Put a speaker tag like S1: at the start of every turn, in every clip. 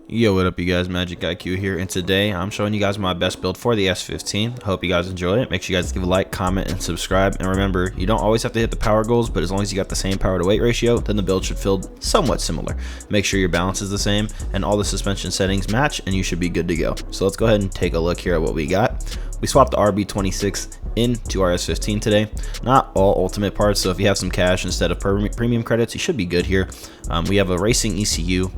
S1: Yo, what up you guys, MxgicIQ here, and today I'm showing you guys my best build for the S15. Hope you guys enjoy it. Make sure you guys give a like, comment, and subscribe. And remember, you don't always have to hit the power goals, but as long as you got the same power to weight ratio, then the build should feel somewhat similar. Make sure your balance is the same and all the suspension settings match, and you should be good to go. So let's go ahead and take a look here at what we got. We swapped the RB26 into our S15 today. Not all ultimate parts, so if you have some cash instead of premium credits, you should be good here. We have a racing ECU,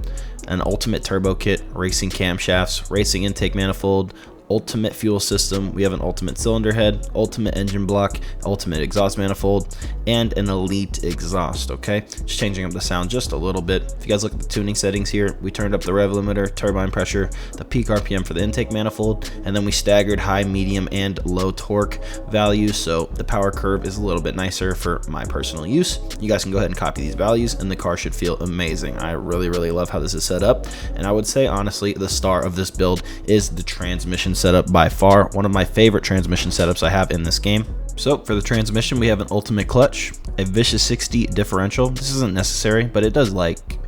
S1: an ultimate turbo kit, racing camshafts, racing intake manifold, ultimate fuel system. We have an ultimate cylinder head, ultimate engine block, ultimate exhaust manifold, and an elite exhaust. Okay, just changing up the sound just a little bit. If you guys look at the tuning settings here, we turned up the rev limiter, turbine pressure, the peak RPM for the intake manifold, and then we staggered high, medium, and low torque values, so the power curve is a little bit nicer for my personal use. You guys can go ahead and copy these values and the car should feel amazing. I really love how this is set up, and I would say honestly the star of this build is the transmission setup. By far one of my favorite transmission setups I have in this game. So for the transmission, we have an ultimate clutch, a vicious 60 differential. This isn't necessary, but it does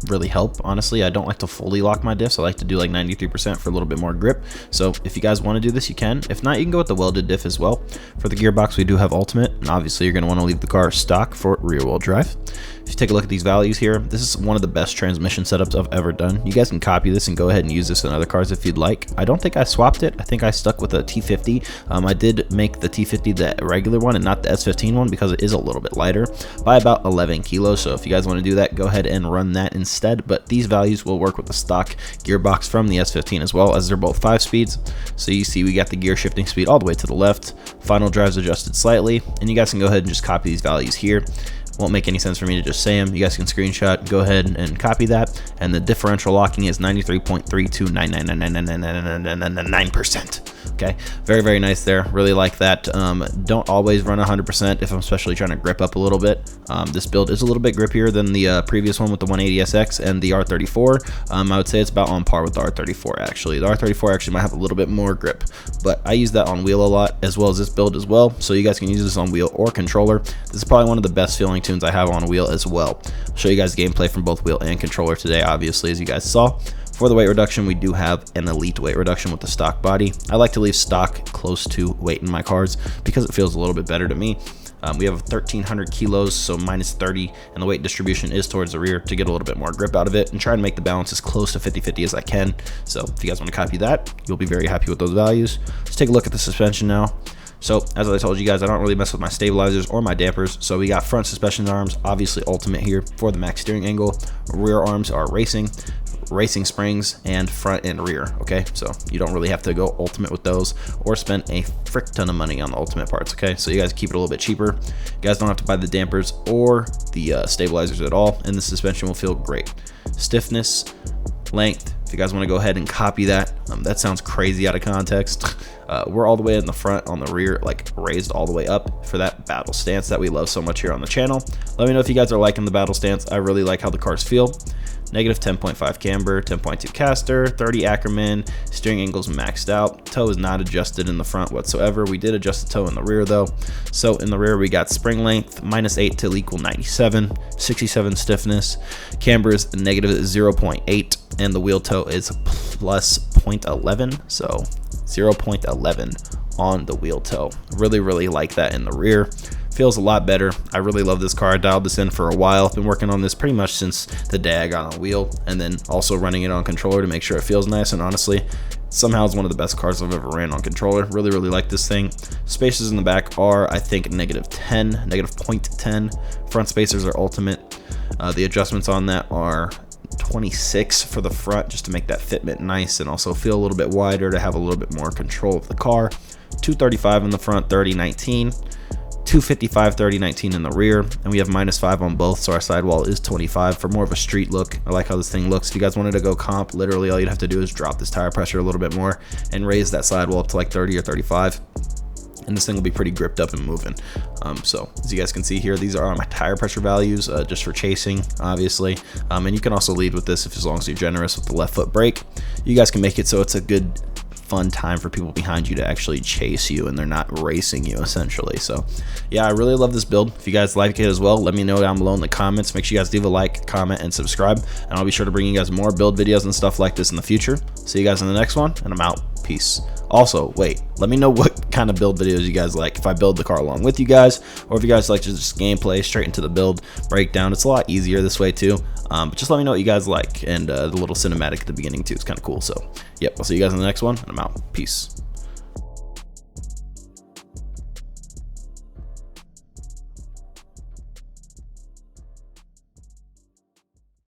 S1: really help. Honestly, I don't like to fully lock my diffs. I like to do like 93% for a little bit more grip. So if you guys want to do this, you can. If not, you can go with the welded diff as well. For the gearbox, we do have ultimate, and obviously you're going to want to leave the car stock for rear wheel drive. If you take a look at these values here, this is one of the best transmission setups I've ever done. You guys can copy this and go ahead and use this in other cars if you'd like. I don't think I swapped it. I think I stuck with a T50. I did make the T50 the regular one and not the S15 one because it is a little bit lighter by about 11 kilos. So if you guys want to do that, go ahead and run that instead. But these values will work with the stock gearbox from the S15 as well, as they're both 5 speeds. So you see we got the gear shifting speed all the way to the left. Final drive's adjusted slightly, and you guys can go ahead and just copy these values here. Won't make any sense for me to just say them. You guys can screenshot, go ahead and copy that. And the differential locking is 93.329999999%. Okay, very nice there. Really like that. Don't always run 100% if I'm especially trying to grip up a little bit. This build is a little bit grippier than the previous one with the 180SX and the R34. I would say it's about on par with the R34 actually. The R34 actually might have a little bit more grip, but I use that on wheel a lot as well as this build as well. So you guys can use this on wheel or controller. This is probably one of the best feeling tunes I have on wheel as well. I'll show you guys gameplay from both wheel and controller today, obviously, as you guys saw. For the weight reduction, we do have an elite weight reduction with the stock body. I like to leave stock close to weight in my cars because it feels a little bit better to me. We have 1,300 kilos, so minus 30, and the weight distribution is towards the rear to get a little bit more grip out of it and try and make the balance as close to 50-50 as I can. So if you guys want to copy that, you'll be very happy with those values. Let's take a look at the suspension now. So as I told you guys, I don't really mess with my stabilizers or my dampers. So we got front suspension arms, obviously ultimate here for the max steering angle. Rear arms are racing springs, and front and rear. Okay, so you don't really have to go ultimate with those or spend a frick ton of money on the ultimate parts. Okay, so you guys keep it a little bit cheaper. You guys don't have to buy the dampers or the stabilizers at all, and the suspension will feel great. Stiffness, length, if you guys want to go ahead and copy that, that sounds crazy out of context. We're all the way in the front, on the rear, like raised all the way up for that battle stance that we love so much here on the channel. Let me know if you guys are liking the battle stance. I really like how the cars feel. Negative 10.5 camber, 10.2 caster, 30 Ackerman, steering angle's maxed out. Toe is not adjusted in the front whatsoever. We did adjust the toe in the rear though. So in the rear we got spring length -8 till equal 97, 67 stiffness, camber is negative 0.8, and the wheel toe is plus 0.11, so 0.11 on the wheel toe. Really like that in the rear. Feels a lot better. I really love this car. I dialed this in for a while. I've been working on this pretty much since the day I got on wheel, and then also running it on controller to make sure it feels nice. And honestly, somehow it's one of the best cars I've ever ran on controller. Really like this thing. Spacers in the back are, I think, negative 0.10. Front spacers are ultimate. The adjustments on that are 26 for the front, just to make that fitment nice and also feel a little bit wider to have a little bit more control of the car. 235 in the front, 30-19. 255, 30-19 in the rear, and we have -5 on both, so our sidewall is 25 for more of a street look. I like how this thing looks. If you guys wanted to go comp, literally all you'd have to do is drop this tire pressure a little bit more and raise that sidewall up to like 30 or 35, and this thing will be pretty gripped up and moving. So as you guys can see here, these are my tire pressure values just for chasing, obviously, and you can also lead with this as long as you're generous with the left foot brake. You guys can make it so it's a good fun time for people behind you to actually chase you and they're not racing you essentially. So yeah, I really love this build. If you guys like it as well, let me know down below in the comments. Make sure you guys leave a like, comment, and subscribe, and I'll be sure to bring you guys more build videos and stuff like this in the future. See you guys in the next one, and I'm out. Peace. Also, wait, let me know what kind of build videos you guys like, if I build the car along with you guys, or if you guys like just gameplay straight into the build breakdown. It's a lot easier this way too. But just let me know what you guys like, and the little cinematic at the beginning too is kind of cool. So yep, I'll see you guys in the next one, and I'm out. Peace.